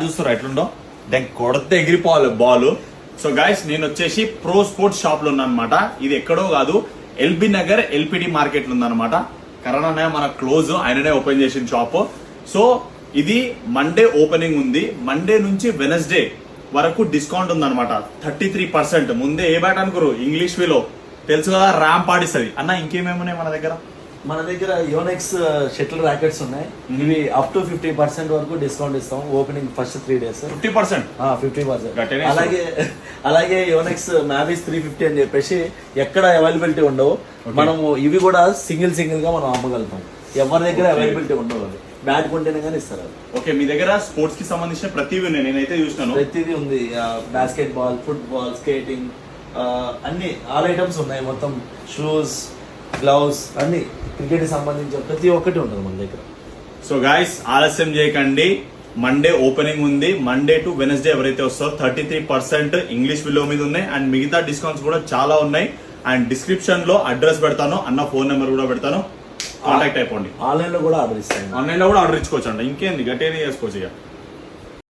చూస్తారు ఎట్లుండో దానికి కొడితే ఎగిరిపోవాలి బాల్. సో గైస్ నేను వచ్చేసి ప్రో స్పోర్ట్స్ షాప్ లో ఉన్నా అనమాట. ఇది ఎక్కడో కాదు, ఎల్బీ నగర్ ఎల్పిడి మార్కెట్ లో ఉందన్నమాట. కరోనా మన క్లోజ్, ఆయననే ఓపెన్ చేసిన షాప్. సో ఇది మండే ఓపెనింగ్ ఉంది. మండే నుంచి వెనస్డే వరకు డిస్కౌంట్ ఉందన్నమాట 33%. ముందే ఏ బ్యాట్ అనుకోరు, ఇంగ్లీష్ విలో తెలుసు కదా, ర్యాంప్ ఆడిస్తుంది అన్న. ఇంకేమేమున్నాయి మన దగ్గర? మన దగ్గర యోనెక్స్ షటిల్ ర్యాకెట్స్ ఉన్నాయి. ఇవి అప్ టు 50% వరకు డిస్కౌంట్ ఇస్తాం ఓపెనింగ్ ఫస్ట్ 3 days. 50%. అలాగే యోనెక్స్ మ్యావిస్ 350 అని చెప్పేసి ఎక్కడ అవైలబిలిటీ ఉండవు. మనము ఇవి కూడా సింగిల్ గా మనం అమ్మగలుగుతాం. ఎవరి దగ్గర అవైలబిలిటీ ఉండవు. అది బ్యాట్ కొంటేనే కానీ ఇస్తారు. ఓకే, మీ దగ్గర స్పోర్ట్స్ కి సంబంధించిన ప్రతివి ఉన్నాయి, నేనైతే చూసినాను. ప్రతిదీ ఉంది. బాస్కెట్ బాల్, ఫుట్బాల్, స్కేటింగ్, అన్ని ఆల్ ఐటమ్స్ ఉన్నాయి. మొత్తం షూస్, గ్లౌస్ అన్ని క్రికెట్ కి సంబంధించిన ప్రతి ఒక్కటి ఉంటుంది మన దగ్గర. సో గాయస్ ఆలస్యం చేయకండి, మండే ఓపెనింగ్ ఉంది. మండే టు వెనస్డే ఎవరైతే వస్తారో 33% ఇంగ్లీష్ విలో మీద ఉన్నాయి. అండ్ మిగతా డిస్కౌంట్స్ కూడా చాలా ఉన్నాయి. అండ్ డిస్క్రిప్షన్ లో అడ్రస్ పెడతాను, అన్న ఫోన్ నెంబర్ కూడా పెడతాను, కాంటాక్ట్ అయిపోండి. ఆన్లైన్ లో కూడా ఆర్డర్ ఇస్తాను. ఆన్లైన్ లో కూడా ఆర్డర్ ఇచ్చుకోవచ్చు అంట. ఇంకేంది గట్టిగా చేసుకోవచ్చు ఇక.